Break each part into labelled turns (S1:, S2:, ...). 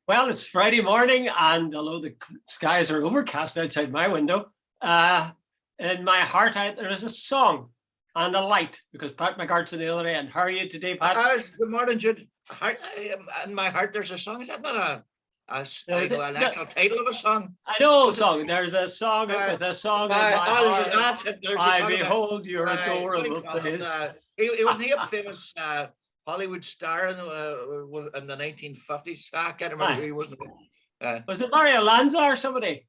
S1: Well, it's Friday morning, and although the skies are overcast outside my window, in my heart there is a song and a light because Pat+Jude's on the other end. How are you today, Pat?
S2: Good morning, Jude. In my heart, there's a song. Is that not an actual title of a song?
S1: I know a song. There's a song with a song in my heart.
S2: That's it. There's a
S1: I
S2: song
S1: behold your adorable face.
S2: He wasn't a famous Hollywood star in the 1950s. I can't remember who he was.
S1: Was it Mario Lanza or somebody?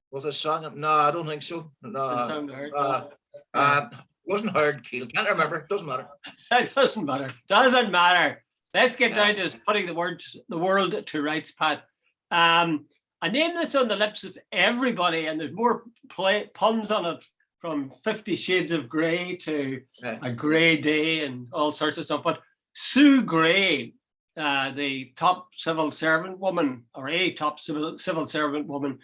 S2: Was a song? No, I don't think so. No. Wasn't Howard Keel. Can't remember. Doesn't matter.
S1: It doesn't matter. Doesn't matter. Let's get down to putting the world to rights, Pat. A name that's on the lips of everybody, and there's more puns on it, from 50 Shades of Grey to A Grey Day and all sorts of stuff. But Sue Gray, the top civil servant woman, or a top civil servant woman,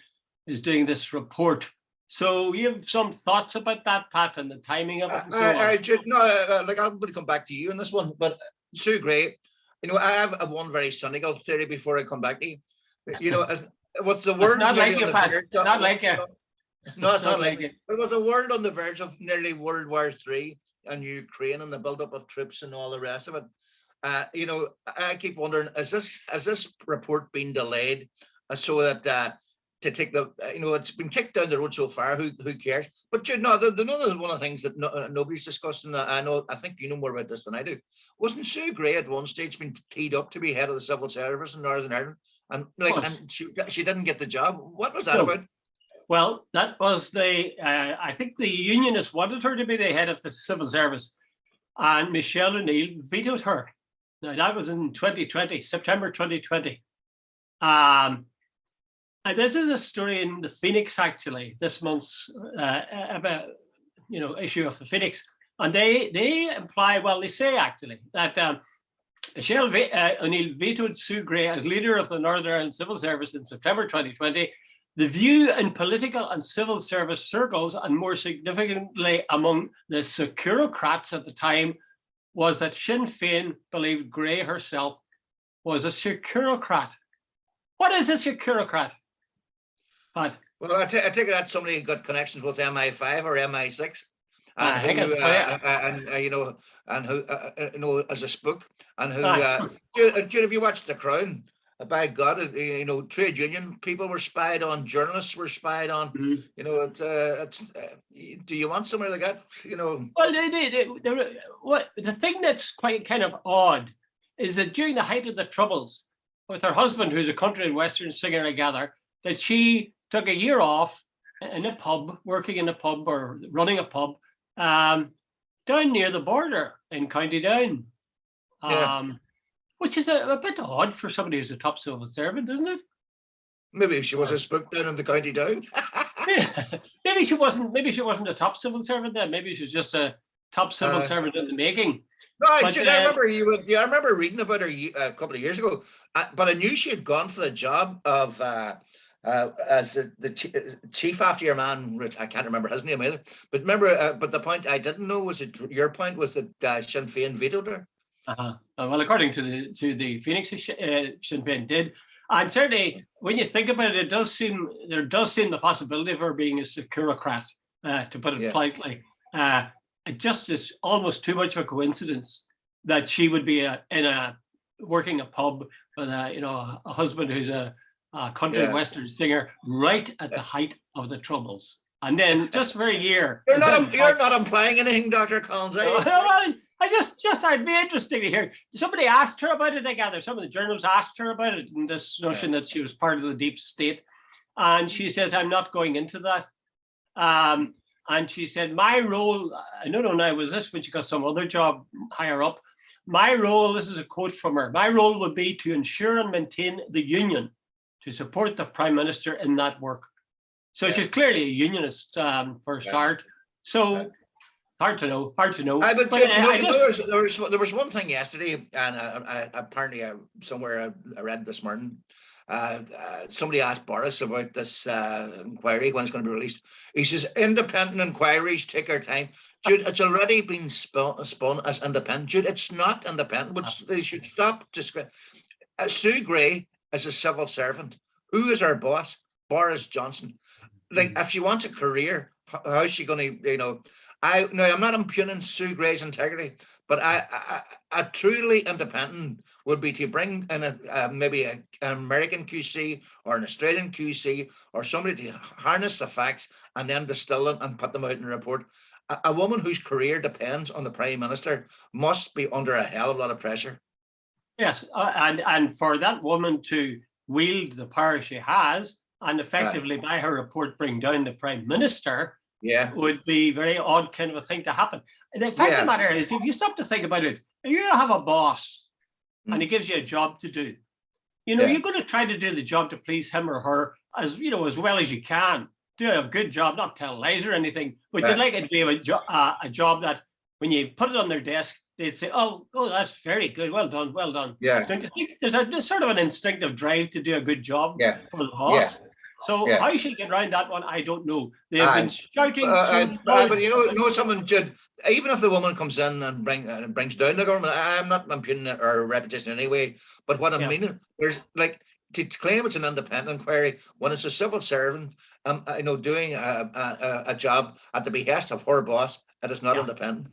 S1: is doing this report. So you have some thoughts about that, Pat, and the timing of it and so on?
S2: I'm going to come back to you on this one, but Sue Gray, I have one very cynical theory before I come back to you. With the world
S1: not like you, Pat. It's not like you.
S2: No, it's not like it. But with the world on the verge of nearly World War III and Ukraine and the buildup of troops and all the rest of it, I keep wondering, has this report been delayed so that to take it's been kicked down the road so far? Who cares? But another one of the things that nobody's discussed, and I think you know more about this than I do. Wasn't Sue Gray at one stage been teed up to be head of the civil service in Northern Ireland, and she didn't get the job? What was that about?
S1: Well, that was I think the unionists wanted her to be the head of the civil service, and Micheál O'Neill vetoed her. Now, that was in 2020, September 2020. And this is a story in the Phoenix, actually, this month's issue of the Phoenix. And they imply, well, they say actually that Micheál O'Neill vetoed Sue Gray as leader of the Northern Ireland Civil Service in September 2020. The view in political and civil service circles, and more significantly among the securocrats at the time, was that Sinn Féin believed Gray herself was a securocrat. What is a securocrat, Pat?
S2: Well, I take it that somebody got connections with MI5 or MI6, and who as a spook, and who. If you watch The Crown, by God, trade union people were spied on, journalists were spied on. Mm-hmm. Do you want somebody like that?
S1: Well, the thing that's quite kind of odd is that during the height of the Troubles, with her husband, who's a country and western singer, I gather, that she took a year off in a pub, working in a pub or running a pub, down near the border in County Down. Which is a bit odd for somebody who's a top civil servant, isn't it?
S2: Maybe she was a spook down in the County Down.
S1: Maybe she wasn't a top civil servant then. Maybe she was just a top civil servant in the making.
S2: No, I remember reading about her a couple of years ago, but I knew she had gone for the job of as the chief after your man. I can't remember his name either. But remember, but the point I didn't know was that your point was that Sinn Féin vetoed her.
S1: Well, according to the Phoenix, Sinn Féin did, and certainly when you think about it, there does seem the possibility of her being a securocrat, to put it politely. It just is almost too much of a coincidence that she would be working a pub with a husband who's a country western singer right at the height of the Troubles, and then just for a year.
S2: You're not implying anything, Dr. Collins.
S1: I'd be interested to hear. Somebody asked her about it, I gather. Some of the journalists asked her about it, and this notion that she was part of the deep state. And she says, I'm not going into that. And she said, my role, I don't know now, was this when she got some other job higher up? My role, this is a quote from her, my role would be to ensure and maintain the union, to support the Prime Minister in that work. So she's clearly a unionist for a start. So hard to know.
S2: There was one thing yesterday, and apparently somewhere I read this morning, somebody asked Boris about this inquiry, when it's going to be released. He says, independent inquiries take our time. Jude, it's already been spun as independent. Jude, it's not independent. They should stop. Sue Gray as a civil servant. Who is our boss? Boris Johnson. Like, if she wants a career, how's she going to, I'm not impugning Sue Gray's integrity, but a truly independent would be to bring in maybe an American QC or an Australian QC or somebody to harness the facts and then distill them and put them out in a report. A woman whose career depends on the Prime Minister must be under a hell of a lot of pressure.
S1: Yes, and for that woman to wield the power she has and effectively by her report bring down the Prime Minister, would be very odd kind of a thing to happen. The fact of the matter is, if you stop to think about it, if you have a boss and he gives you a job to do, you're going to try to do the job to please him or her as well as you can. Do a good job, not tell lies or anything, but you'd like it to be a job that when you put it on their desk, they'd say, oh, that's very good. Well done, well done.
S2: Yeah.
S1: Don't you think there's sort of an instinctive drive to do a good job for the boss?
S2: Yeah.
S1: So how you should get around that one, I don't know. They've been shouting so loud.
S2: But someone should, even if the woman comes in and brings down the government, I'm not impugning her reputation anyway. But what I mean, there's like to claim it's an independent inquiry when it's a civil servant, doing a job at the behest of her boss, it is not independent.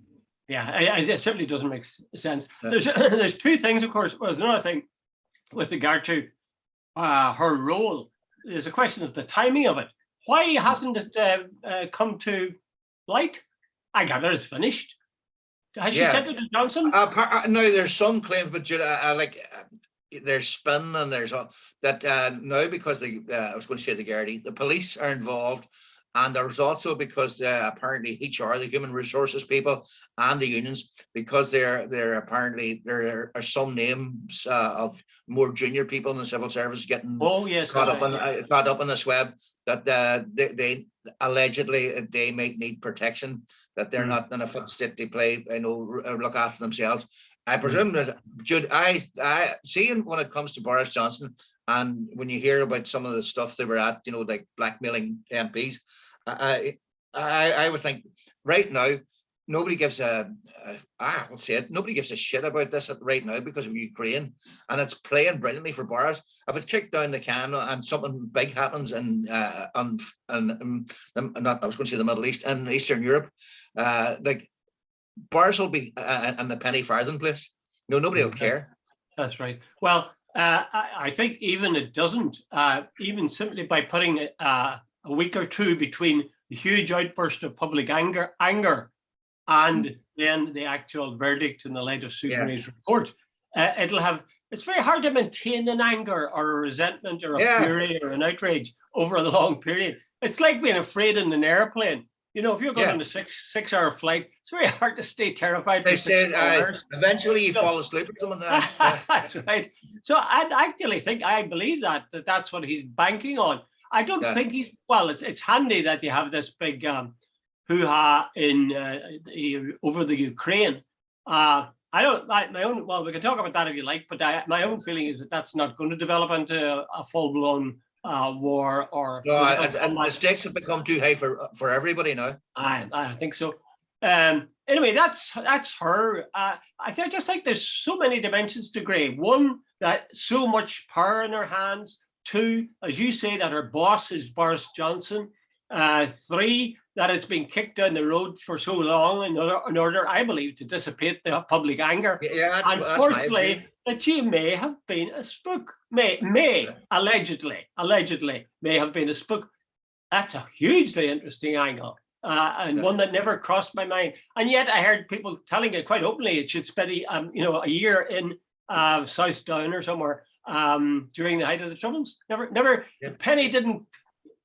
S1: Yeah, it simply doesn't make sense. There's two things, of course. Well, there's another thing with regard to her role. There's a question of the timing of it. Why hasn't it come to light? I gather it's finished. Has she sent it to Johnson?
S2: No, there's some claims, but there's spin and there's that now because I was going to say the Gardaí, the police are involved. And there's also because apparently HR, the human resources people, and the unions, because there are some names of more junior people in the civil service getting caught up on this web that they allegedly they might need protection, that they're not in a fit state to play, look after themselves. I presume Jude, I seeing when it comes to Boris Johnson, and when you hear about some of the stuff they were at, like blackmailing MPs, I would think right now nobody gives nobody gives a shit about this right now because of Ukraine, and it's playing brilliantly for Boris. If it's kicked down the can and something big happens in not I was going to say the Middle East and Eastern Europe, like Boris will be in the penny farthing place. Nobody will care.
S1: That's right. Well, I think even it doesn't, even simply by putting a week or two between the huge outburst of public anger and then the actual verdict in the light of Sue Gray's report, it's very hard to maintain an anger or a resentment or a fury or an outrage over a long period. It's like being afraid in an airplane. If you're going on a six-hour flight, it's very hard to stay terrified for 6 hours.
S2: Eventually you fall asleep or something.
S1: That's right. So I believe that's what he's banking on. I don't think it's handy that you have this big hoo-ha over the Ukraine. We can talk about that if you like, but my own feeling is that that's not going to develop into a full-blown war or
S2: the stakes have become too high for everybody now.
S1: I think so. Anyway, that's her. I just think there's so many dimensions to Gray. One, that so much power in her hands. Two, as you say, that her boss is Boris Johnson. Three, that it's been kicked down the road for so long in order, I believe, to dissipate the public anger. And fourthly, that she may have been a spook. May allegedly may have been a spook. That's a hugely interesting angle. And one that never crossed my mind. And yet I heard people telling it quite openly. It should spend a year in South Down or somewhere during the height of the Troubles. Never. The penny didn't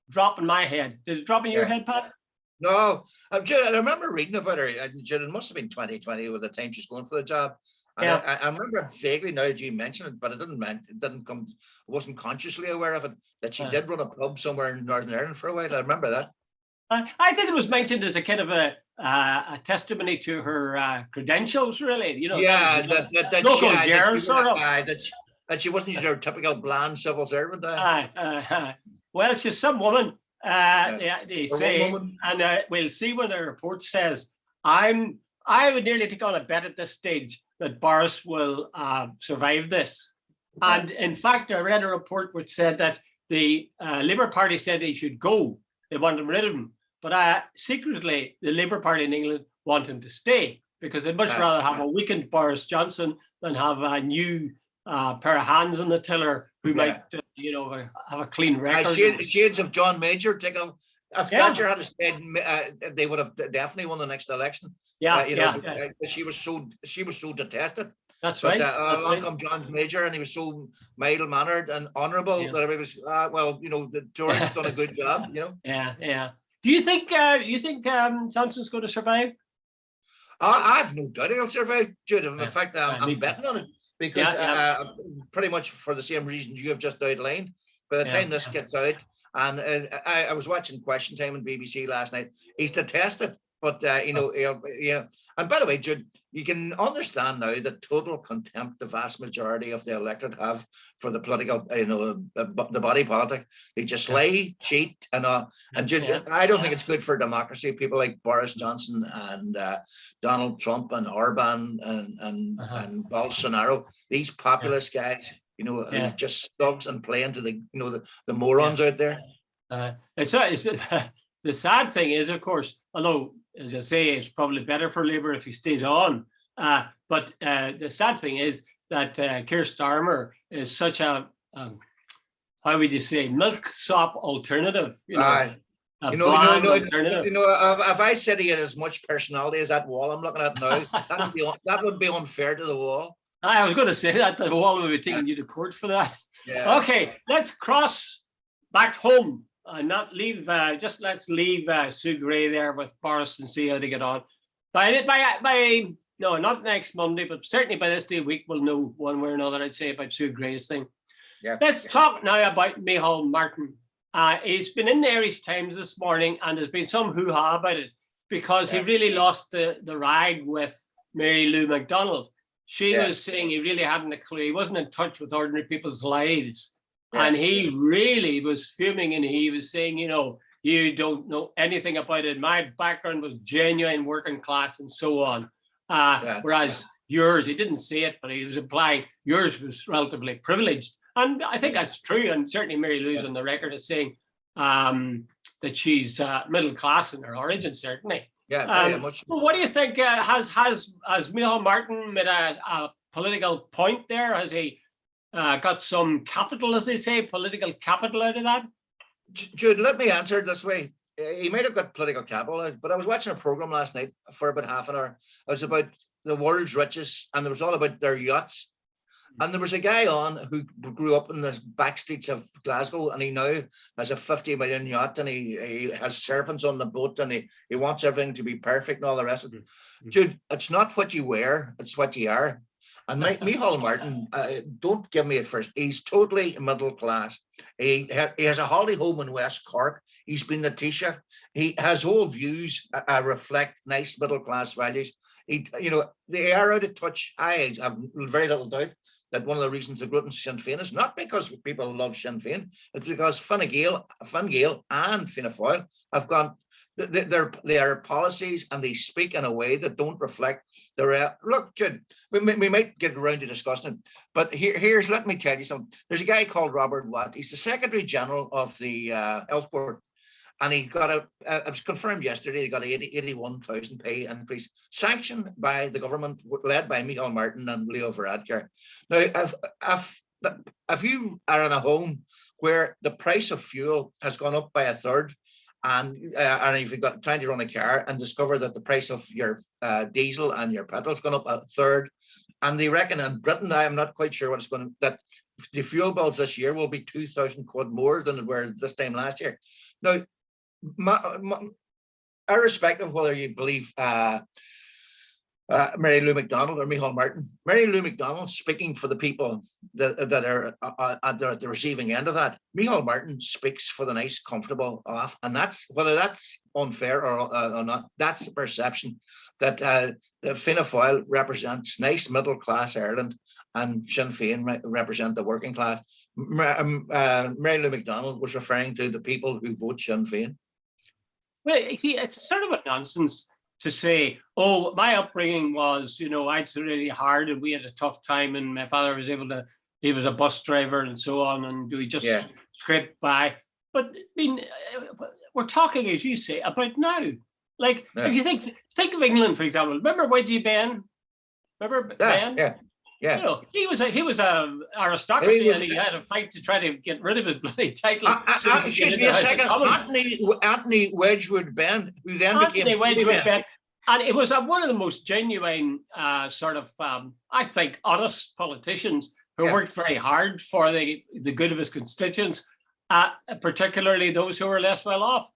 S1: drop in my head. Did it drop in your head, Pat?
S2: No. I remember reading about her. It must have been 2020 with the time she's going for the job. And I remember vaguely now that you mentioned it, but it didn't come. I wasn't consciously aware of it that she did run a pub somewhere in Northern Ireland for a while. I remember that.
S1: I think it was mentioned as a kind of a testimony to her credentials, really.
S2: That
S1: local girl, sort of.
S2: That she wasn't your typical bland civil servant.
S1: Well, she's some woman. They say, and we'll see what the report says. I would nearly take on a bet at this stage that Boris will survive this. And in fact, I read a report which said that the Labour Party said he should go. They want him rid of him. But secretly, the Labour Party in England want him to stay because they'd much rather have a weakened Boris Johnson than have a new pair of hands on the tiller who might, have a clean record.
S2: Shades of John Major. If Thatcher had stayed, they would have definitely won the next election. She was so detested.
S1: That's right.
S2: Along come John Major, and he was so mild mannered and honourable that everybody was, the Tories have done a good job.
S1: Yeah. Do you think Johnson's going to survive?
S2: I've no doubt he'll survive, Jude. In fact, I'm betting on it because pretty much for the same reasons you have just outlined. By the time this gets out, and I was watching Question Time on BBC last night. He's detested, but And by the way, Jude, you can understand now the total contempt the vast majority of the electorate have for the political, the body politic. They just lie, cheat, and Jude, I don't think it's good for democracy. People like Boris Johnson and Donald Trump and Orban and Bolsonaro, these populist guys, who've just thugs and playing to the morons out there.
S1: It's the sad thing is, of course, although, as I say, it's probably better for Labour if he stays on. But the sad thing is that Keir Starmer is such a, how would you say, milksop alternative. Alternative.
S2: If I said he had as much personality as that wall I'm looking at now, that would be unfair to the wall.
S1: I was going to say that the wall would be taking you to court for that.
S2: Yeah.
S1: Okay, let's cross back home. Let's leave Sue Gray there with Boris and see how they get on. Not next Monday, but certainly by this day week, we'll know one way or another, I'd say, about Sue Gray's thing.
S2: Yeah.
S1: Let's talk now about Micheál Martin. He's been in the Irish Times this morning, and there's been some hoo-ha about it because he really lost the rag with Mary Lou McDonald. She was saying he really hadn't a clue. He wasn't in touch with ordinary people's lives. And he really was fuming, and he was saying, you don't know anything about it. My background was genuine working class and so on. Whereas yours, he didn't say it, but he was implying yours was relatively privileged. And I think that's true. And certainly Mary Lou's on the record as saying that she's middle class in her origin, certainly.
S2: Yeah, very much.
S1: Well, what do you think? Has Micheál Martin made a political point there? Has he got some capital, as they say, political capital out of that?
S2: Jude, let me answer it this way. He might have got political capital, but I was watching a program last night for about half an hour. It was about the world's richest, and it was all about their yachts. And there was a guy on who grew up in the back streets of Glasgow, and he now has a 50 million yacht, and he has servants on the boat, and he wants everything to be perfect and all the rest of it. Jude, it's not what you wear, it's what you are. And Micheál Martin, don't give me at first. He's totally middle class. He has a holiday home in West Cork. He's been the Taoiseach. He has whole views reflect nice middle class values. They are out of touch. I have very little doubt that one of the reasons they grew up in Sinn Féin is not because people love Sinn Féin. It's because Fine Gael and Fianna Fáil have gone. Their policies, and they speak in a way that don't reflect the look. Jude, we might get around to discussing it, but let me tell you something. There's a guy called Robert Watt. He's the Secretary General of the Health Board, and he got it was confirmed yesterday. He got an 81,000 pay increase sanctioned by the government, led by Micheál Martin and Leo Varadkar. Now, if you are in a home where the price of fuel has gone up by a third, and if you've got trying to run a car and discover that the price of your diesel and your petrol's gone up a third, and they reckon in Britain, I am not quite sure what it's going to, that the fuel bills this year will be 2,000 quid more than it were this time last year. Now, irrespective of whether you believe Mary Lou McDonald or Micheál Martin, Mary Lou McDonald speaking for the people that are at the receiving end of that. Micheál Martin speaks for the nice, comfortable off, and that's whether that's unfair or not. That's the perception that the Fianna Fáil represents nice middle class Ireland, and Sinn Féin represent the working class. Mary Lou McDonald was referring to the people who vote Sinn Féin.
S1: Well, see, it's sort of a nonsense to say, oh, my upbringing was, I'd really hard and we had a tough time and my father was able to he was a bus driver and so on, and we just scraped by. But I mean, we're talking, as you say, about now. Like, if you think of England, for example, remember Wedgie Ben? Remember Ben?
S2: Yeah.
S1: You know, he was a aristocracy, and he had a fight to try to get rid of his bloody title.
S2: Excuse me a second. Anthony Wedgwood Ben, who then became
S1: Wedgwood Ben. And it was one of the most genuine sort of, I think, honest politicians who worked very hard for the good of his constituents, particularly those who were less well off.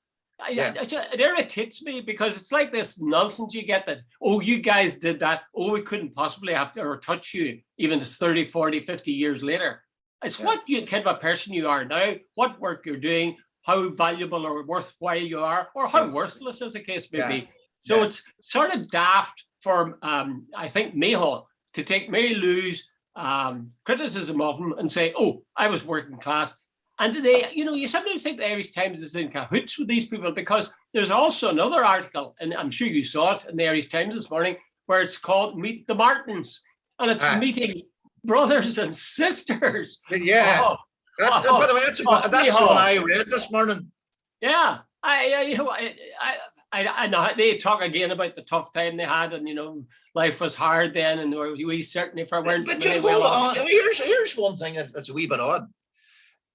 S1: It irritates me because it's like this nonsense you get that, oh, you guys did that. Oh, we couldn't possibly have to touch you even 30, 40, 50 years later. It's what kind of a person you are now, what work you're doing, how valuable or worthwhile you are, or how worthless as the case may be. So it's sort of daft for, I think, Micheál to take Mary Lou's criticism of him and say, oh, I was working class. And they, you know, you sometimes think the Irish Times is in cahoots with these people, because there's also another article, and I'm sure you saw it in the Irish Times this morning, where it's called Meet the Martins. And it's meeting brothers and sisters.
S2: Yeah. By the way, that's the one I read this morning.
S1: Yeah. I know they talk again about the tough time they had, and you know, life was hard then, and we certainly weren't.
S2: But hold on. Here's one thing that's a wee bit odd.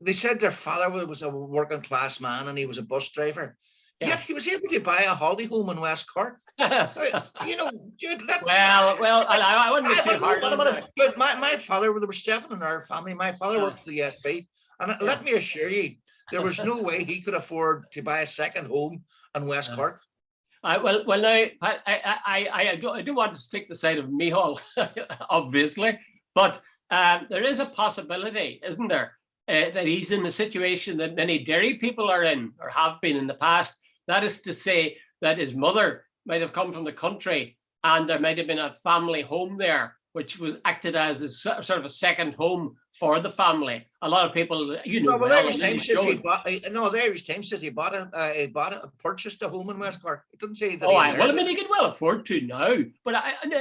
S2: They said their father was a working class man and he was a bus driver. Yet he was able to buy a holiday home in West Cork. You know, Jude,
S1: I wouldn't be too hard on that.
S2: But my father, there were 7 in our family. My father worked for the FB, and let me assure you, there was no way he could afford to buy a second home in West Cork.
S1: Well, now I do want to stick the side of Micheál, obviously, but there is a possibility, isn't there, that he's in the situation that many Derry people are in, or have been in the past. That is to say that his mother might have come from the country, and there might have been a family home there, which was acted as a sort of a second home for the family. A lot of people, you know,
S2: the Irish Times says the Irish Times says he purchased a home in West Cork. It doesn't say that.
S1: Well, I mean, he could well afford to now. But I'm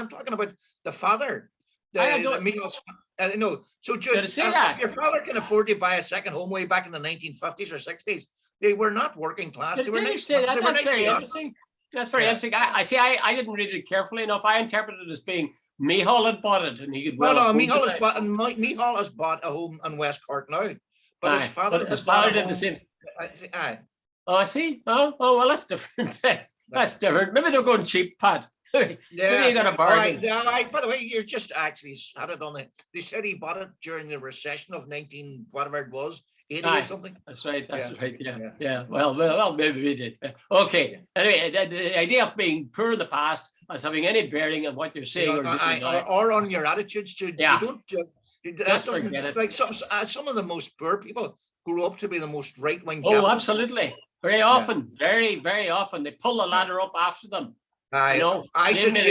S2: talking about the father. So if your father can afford to buy a second home way back in the 1950s or 60s, they were not working class. They were nice.
S1: That's very interesting. That's very interesting. I didn't read it carefully enough. I interpreted it as being Micheál had bought it, and he could
S2: Micheál has bought a home in West Cork now, but his father
S1: did the same. Oh, I see. Oh, well, that's different. That's different. Maybe they're going cheap, Pat. Maybe you got a bargain.
S2: By the way, you're just actually had it on it. They said he bought it during the recession of 19 whatever it was. 80 or something.
S1: That's right. Yeah. Well, maybe we did. Okay. Anyway, the idea of being poor in the past as having any bearing on what you're saying
S2: or on your attitudes to like some of the most poor people grew up to be the most right-wing.
S1: Oh, absolutely. Very often, very, very often, they pull the ladder up after them.
S2: I can see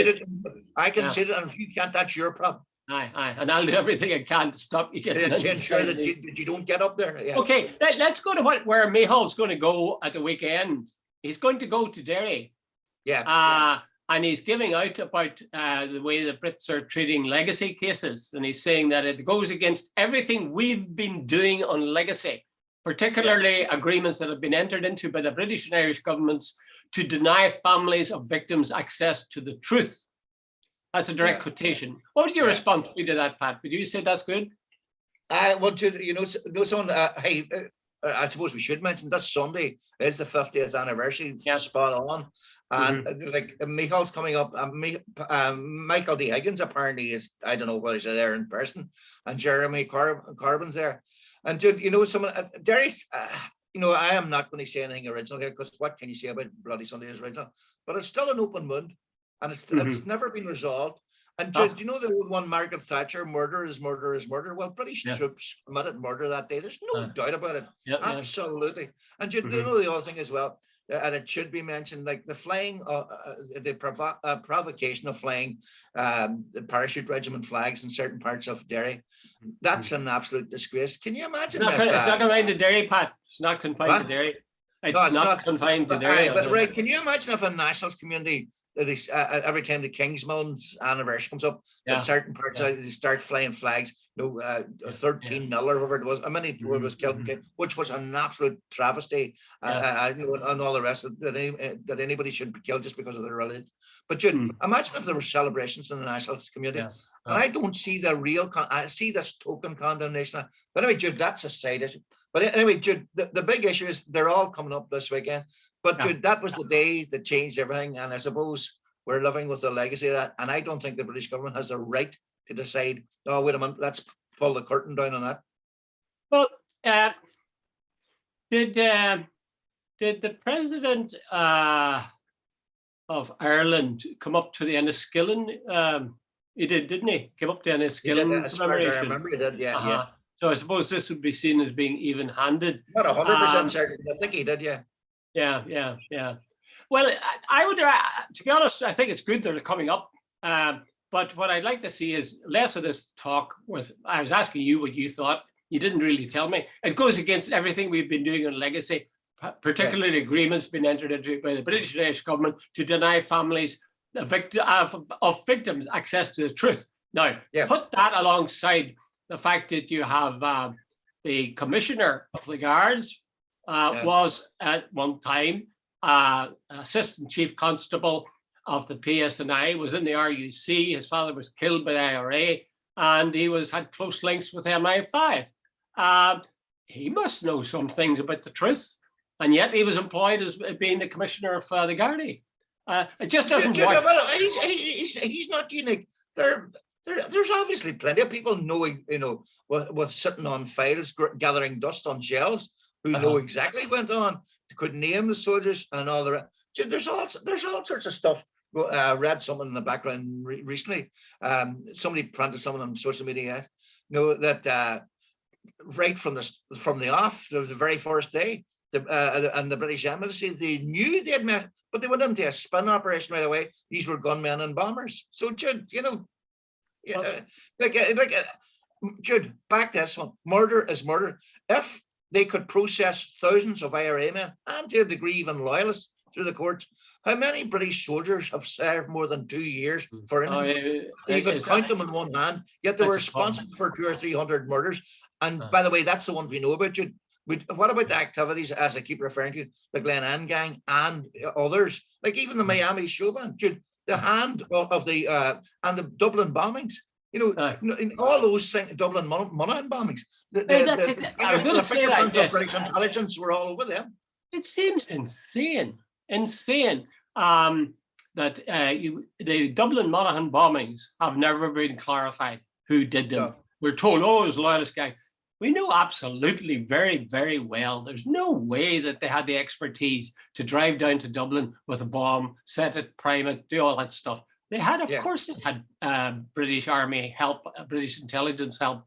S2: it, and if you can't, that's your problem.
S1: And I'll do everything I can to stop you getting
S2: to ensure that you don't get up there. Yeah.
S1: Okay, let's go to where Micheál's going to go at the weekend. He's going to go to Derry. And he's giving out about the way the Brits are treating legacy cases. And he's saying that it goes against everything we've been doing on legacy, particularly agreements that have been entered into by the British and Irish governments to deny families of victims access to the truth. That's a direct quotation. What would your response be to that, Pat? Would you say that's good?
S2: I want to, hey, I suppose we should mention this Sunday is the 50th anniversary, spot on. And like Micheál's coming up, Michael D. Higgins apparently is, I don't know whether he's there in person, and Jeremy Corbyn's there. And dude, Derry's, I am not going to say anything original here, because what can you say about Bloody Sunday is original? But it's still an open wound, and it's never been resolved. And do you know the old one, Margaret Thatcher, murder is murder is murder? Well, British troops committed murder that day. There's no doubt about it. Absolutely. And do you know the other thing as well? And it should be mentioned, like the flying, the provocation of flying the parachute regiment flags in certain parts of Derry. That's an absolute disgrace. Can you imagine?
S1: It's not confined to Derry, Pat. It's not confined to Derry. It's not confined to Derry.
S2: But can you imagine if a nationalist community every time the Kingsman's anniversary comes up,
S1: Yeah.
S2: that certain parts
S1: Yeah.
S2: they start flying flags. 13 nil or whatever it was. How many was killed, which was an absolute travesty. And all the rest of that anybody should be killed just because of their religion. But Jude, imagine if there were celebrations in the nationalist community.
S1: Yeah.
S2: And I don't see the real. I see this token condemnation. But anyway, Jude, that's a side issue. But anyway, Jude, the big issue is they're all coming up this weekend. But Jude, that was the day that changed everything. And I suppose we're living with the legacy of that. And I don't think the British government has the right to decide, oh, wait a minute, let's pull the curtain down on that.
S1: Well, did the president of Ireland come up to the Enniskillen? He did, didn't he? Came up to Enniskillen.
S2: As far as I remember, he did, yeah.
S1: So I suppose this would be seen as being even-handed.
S2: Not 100% certain. I think he did, yeah.
S1: Yeah. Well, I would, to be honest, I think it's good that they're coming up. But what I'd like to see is less of this talk with, I was asking you what you thought. You didn't really tell me. It goes against everything we've been doing on legacy, particularly agreements being entered into by the British government to deny families of victims access to the truth. Now, put that alongside the fact that you have the Commissioner of the Guards was at one time Assistant Chief Constable of the PSNI, was in the RUC. His father was killed by the IRA, and he had close links with MI5. He must know some things about the truth, and yet he was employed as being the Commissioner of the Gardaí. It just doesn't work.
S2: Well, he's not unique. There's obviously plenty of people knowing, what's sitting on files, gathering dust on shelves, who know exactly what went on. They could name the soldiers and all the rest. There's all sorts of stuff. I read something in the background recently. Somebody planted something on social media. That right from the off, the very first day, and the British Embassy, they knew they had met, but they went into a spin operation right away. These were gunmen and bombers. So Jude, Jude, back this one. Murder is murder. If they could process thousands of IRA men, and to a degree even loyalists, through the courts, how many British soldiers have served more than 2 years for anything? You could count them in one hand, yet they were responsible for 200 or 300 murders. And by the way, that's the ones we know about. Jude. What about the activities, as I keep referring to, the Glen Ann gang and others, like even the Miami showband, Jude, the hand of the and the Dublin bombings, in all those things, Dublin Monaghan bombings, the British intelligence were all over them.
S1: It seems insane that the Dublin Monaghan bombings have never been clarified who did them. No. We're told, oh, it was a loyalist guy. We know absolutely very, very well there's no way that they had the expertise to drive down to Dublin with a bomb, set it, prime it, do all that stuff. They had, of course, they had British Army help, British intelligence help.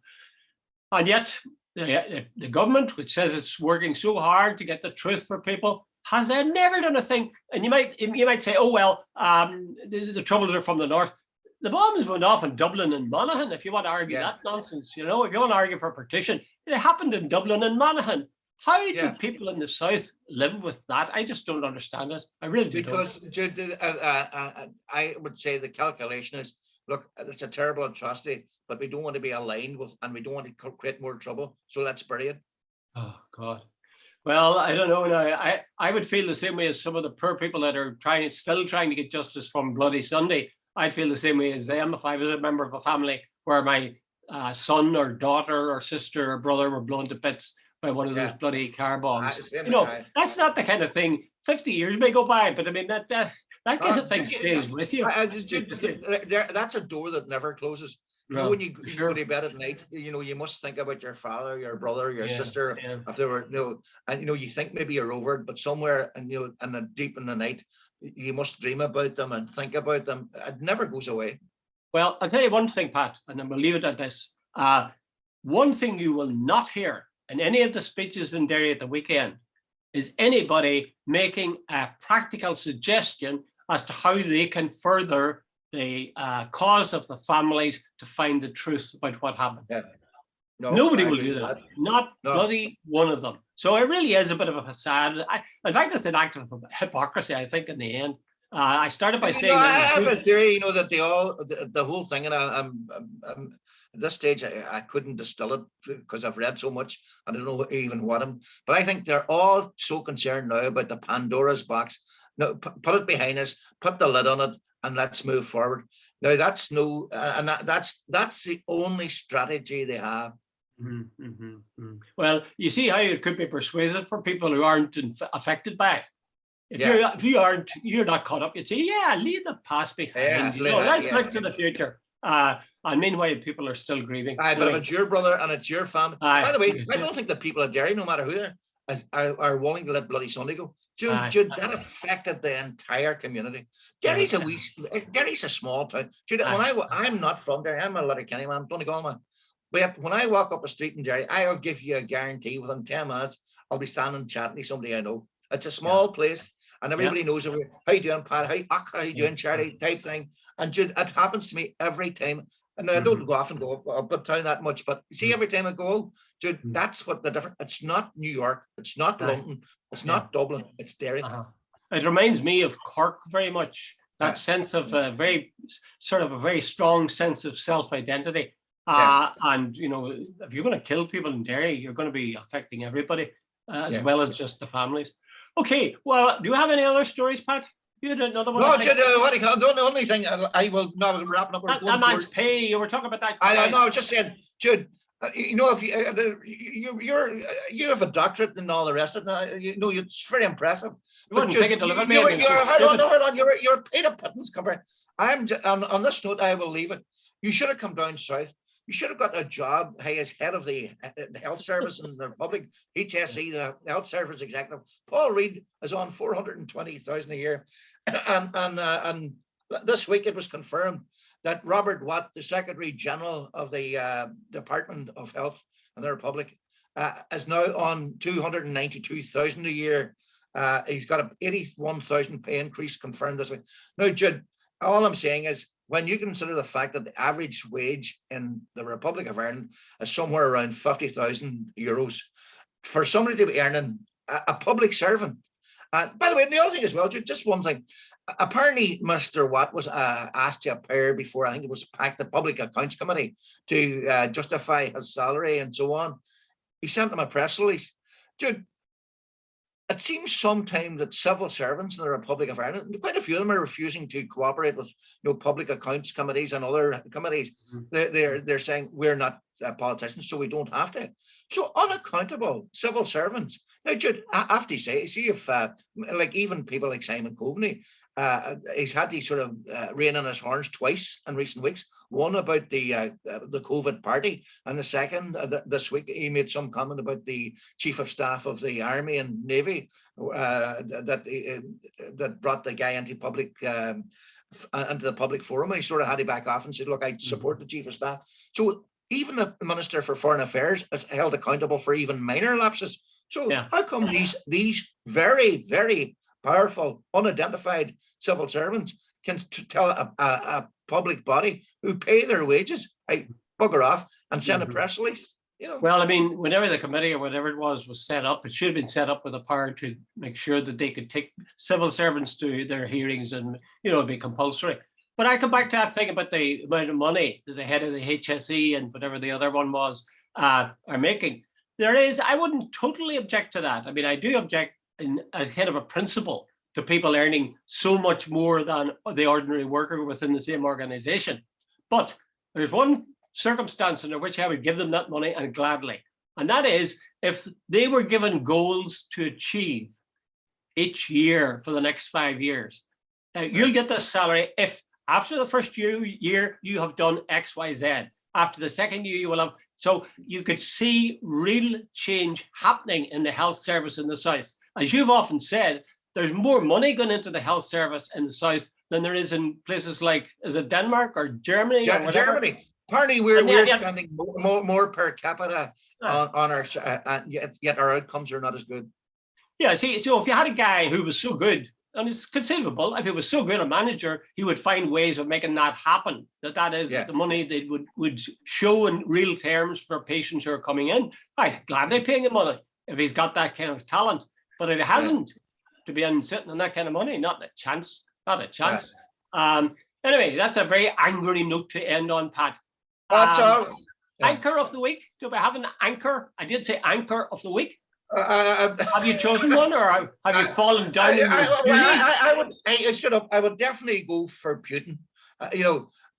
S1: And yet the government, which says it's working so hard to get the truth for people, has never done a thing. And you might say, oh, well, the troubles are from the north. The bombs went off in Dublin and Monaghan, if you want to argue that nonsense. If you want to argue for partition, it happened in Dublin and Monaghan. How do people in the south live with that? I just don't understand it. I really do.
S2: Because I would say the calculation is, look, it's a terrible atrocity, but we don't want to be aligned with, and we don't want to create more trouble. So let's bury it.
S1: Oh, God. Well, I don't know. Now, I would feel the same way as some of the poor people that are still trying to get justice from Bloody Sunday. I'd feel the same way as them if I was a member of a family where my son or daughter or sister or brother were blown to bits by one of those bloody car bombs. That's not the kind of thing. 50 years may go by, but I mean that kind of thing stays with you.
S2: That's a door that never closes. When you go to bed at night, you must think about your father, your brother, your sister. If there were and you think maybe you're over it, but somewhere and deep in the night, you must dream about them and think about them. It never goes away.
S1: Well, I'll tell you one thing, Pat, and then we'll leave it at this. One thing you will not hear in any of the speeches in Derry at the weekend is anybody making a practical suggestion as to how they can further the cause of the families to find the truth about what happened. Nobody will do that. Not bloody one of them. So it really is a bit of a facade. In fact, it's an act of hypocrisy, I think, in the end. I started by
S2: I
S1: saying
S2: have a
S1: that.
S2: theory, that the whole thing, and I'm at this stage, I couldn't distill it because I've read so much. I don't know even what I'm, but I think they're all so concerned now about the Pandora's box. No, put it behind us, put the lid on it, and let's move forward. Now that's no, and that's the only strategy they have.
S1: Well, you see how it could be persuasive for people who aren't affected by it. If you're not caught up, you'd say, yeah, leave the past behind. Let's look to the future. And meanwhile, people are still grieving.
S2: But if it's your brother and it's your family. By the way, I don't think the people at Derry, no matter who they are willing to let bloody Sunday go. Jude, that affected the entire community. Derry's a small town. Jude, I'm not from Derry, I'm a Letterkenny man, I'm Donegal man. But when I walk up a street in Derry, I'll give you a guarantee within 10 minutes, I'll be standing chatting to somebody I know. It's a small place, and everybody knows how you doing, Pat? How you doing, Charlie? Type thing. And Jude, it happens to me every time. And I don't go off and go up town that much, but see, every time I go, Jude, that's what the difference. It's not New York, it's not London, it's not Dublin, it's Derry.
S1: It reminds me of Cork very much. That sense of a very strong sense of self-identity. And if you're going to kill people in Derry, you're going to be affecting everybody as well as just the families. Okay, well, do you have any other stories, Pat? You had another one.
S2: No, Jude, the only thing I will now wrapping up.
S1: That man's pay. You were talking about that.
S2: I know. I was just saying, Jude. If you have a doctorate and all the rest of it, it's very impressive.
S1: You wouldn't think it delivered me.
S2: Hold on. You're paid a pittance compared. I'm on this note. I will leave it. You should have come down south. You should have got a job as head of the health service in the Republic, HSE, the health service executive. Paul Reid is on 420,000 a year, and this week it was confirmed that Robert Watt, the Secretary General of the Department of Health in the Republic, is now on 292,000 a year. He's got an 81,000 pay increase confirmed this week. Now, Jude, all I'm saying is, when you consider the fact that the average wage in the Republic of Ireland is somewhere around 50,000 euros, for somebody to be earning a public servant. By the way, and the other thing as well, just one thing. Apparently, Mr. Watt was asked to appear before, I think it was the Public Accounts Committee, to justify his salary and so on. He sent them a press release. Dude, it seems sometimes that civil servants in the Republic of Ireland, quite a few of them are refusing to cooperate with public accounts committees and other committees. They're saying we're not politicians, so we don't have to. So unaccountable civil servants. Now, Jude, I have to say, see if even people like Simon Coveney, he's had to sort of rein in his horns twice in recent weeks. One about the COVID party, and the second this week he made some comment about the chief of staff of the Army and Navy that brought the guy into the public forum, and he sort of had to back off and said, "Look, I support the chief of staff." So even the Minister for Foreign Affairs is held accountable for even minor lapses. So how come these very, very powerful, unidentified civil servants can tell a public body who pay their wages, hey, bugger off, and send a press release?
S1: Well, I mean, whenever the committee or whatever it was set up, it should have been set up with a power to make sure that they could take civil servants to their hearings and, it'd be compulsory. But I come back to that thing about the amount of money that the head of the HSE and whatever the other one was are making. I wouldn't totally object to that. I mean, I do object in a kind of a principle to people earning so much more than the ordinary worker within the same organization. But there's one circumstance under which I would give them that money, and gladly. And that is if they were given goals to achieve each year for the next 5 years. You'll get this salary if after the first year you have done X, Y, Z. After the second year, you will have. So you could see real change happening in the health service in the South. As you've often said, there's more money going into the health service in the South than there is in places like, is it Denmark or Germany? Or whatever?
S2: Germany. Apparently, we're spending more per capita on our, yet our outcomes are not as good.
S1: Yeah, see, so if you had a guy who was so good, and it's conceivable, if he was so good a manager, he would find ways of making that happen. That is the money they would show in real terms for patients who are coming in. I'd gladly pay him money if he's got that kind of talent. But if he hasn't, to be sitting on that kind of money, not a chance. Not a chance. Anyway, that's a very angry note to end on, Pat.
S2: That's all.
S1: Anchor of the week. Do we have an anchor? I did say anchor of the week.
S2: Have
S1: Have you chosen one, or have you fallen down?
S2: I would definitely go for Putin.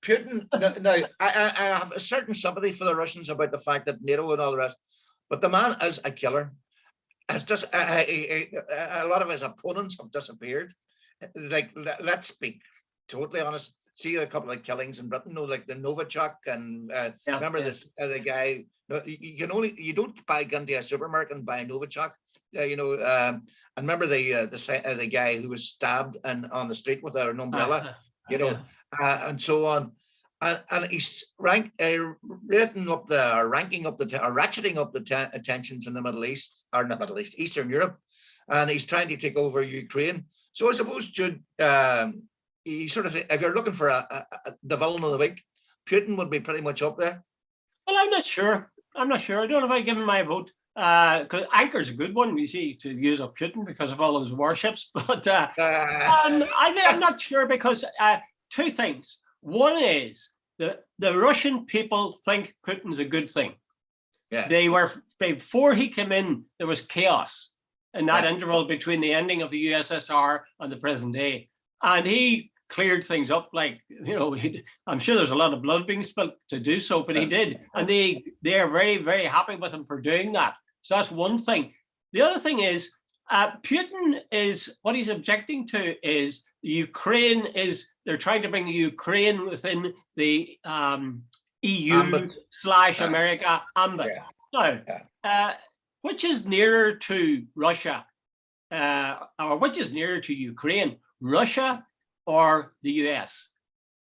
S2: Putin. Now, I have a certain sympathy for the Russians about the fact that NATO and all the rest, but the man is a killer. Has just a lot of his opponents have disappeared. Like, let's be totally honest. See a couple of killings in Britain, like the Novichok, and remember this the guy. You don't buy into a supermarket and buy Novichok. And remember the guy who was stabbed on the street with an umbrella, and so on. And he's ratcheting up the tensions in the Middle East, or not Middle East, Eastern Europe, and he's trying to take over Ukraine. So I suppose, Jude, he sort of, if you're looking for the villain of the week, Putin would be pretty much up there.
S1: Well, I'm not sure. I don't know if I give him my vote. Because Anchor's a good one, you see, to use up Putin because of all those warships. But I'm not sure, because two things. One is the Russian people think Putin's a good thing.
S2: Yeah.
S1: Before he came in, there was chaos in that interval between the ending of the USSR and the present day. And he cleared things up, like, I'm sure there's a lot of blood being spilled to do so, but he did. And they are very, very happy with him for doing that. So that's one thing. The other thing is, Putin is, what he's objecting to is Ukraine they're trying to bring Ukraine within the EU/America ambit. Now, which is nearer to Russia, or which is nearer to Ukraine, Russia or the US,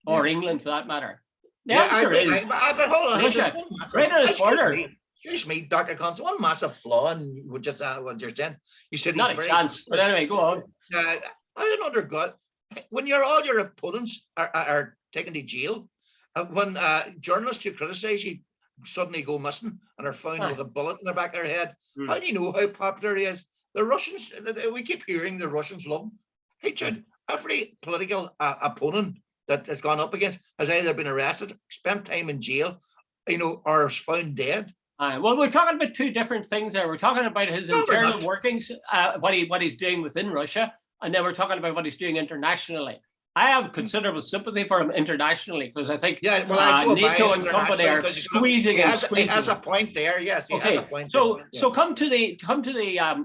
S1: or England for that matter? The answer is
S2: hold on,
S1: Russia, right on the border.
S2: Excuse me, Dr. Constance, one massive flaw in what you're saying. You said
S1: Not a chance, but anyway, go on.
S2: I don't understand. When all your opponents are taken to jail, when journalists who criticize you suddenly go missing and are found with a bullet in the back of their head, how do you know how popular he is? The Russians, we keep hearing the Russians love him. Hey, Jude, every political opponent that has gone up against has either been arrested, spent time in jail, or is found dead.
S1: Well, we're talking about two different things there. We're talking about his internal workings, what he's doing within Russia, and then we're talking about what he's doing internationally. I have considerable sympathy for him internationally, because I think NATO and company are squeezing and squeezing.
S2: He has a point there. Yes, he has a point.
S1: So come to the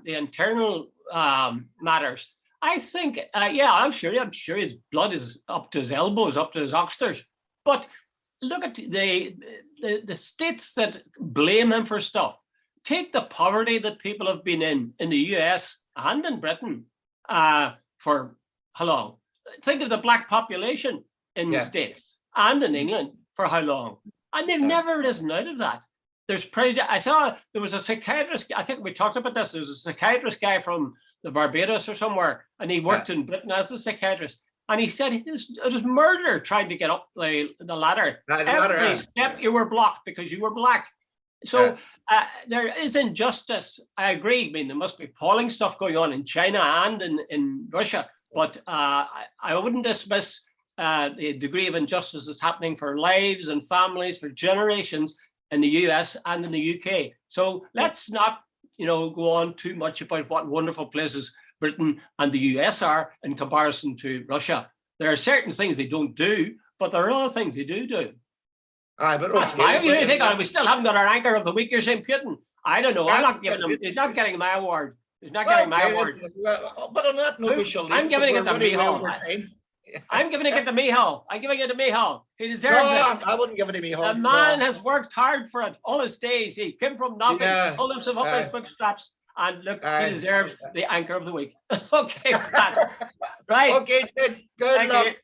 S1: internal matters. I think, I'm sure his blood is up to his elbows, up to his oxters. But look at the states that blame him for stuff. Take the poverty that people have been in the US and in Britain for how long? Think of the black population in the States and in England for how long? And they've never risen out of that. There's prejudice. I saw there was a psychiatrist, I think we talked about this, there was a psychiatrist guy from the Barbados or somewhere, and he worked in Britain as a psychiatrist. And he said it was murder trying to get up the ladder. Every step you were blocked because you were black. So there is injustice. I agree. I mean, there must be appalling stuff going on in China and in Russia. But I wouldn't dismiss the degree of injustice that's happening for lives and families for generations in the US and in the UK. So let's not, go on too much about what wonderful places Britain and the US are in comparison to Russia. There are certain things they don't do, but there are other things they do. We still haven't got our anchor of the week. You're saying Putin. I don't know. I'm not giving him. He's not getting my award. He's not getting my award.
S2: But on that note, we shall leave.
S1: I'm giving it to Micheál. I'm giving it to Micheál. I'm giving it to Micheál. He deserves it.
S2: I wouldn't give it to Micheál.
S1: The man has worked hard for it all his days. He came from nothing, pulled himself up his bootstraps, and look, he deserves the anchor of the week. Okay, Pat. Right.
S2: Okay, good luck.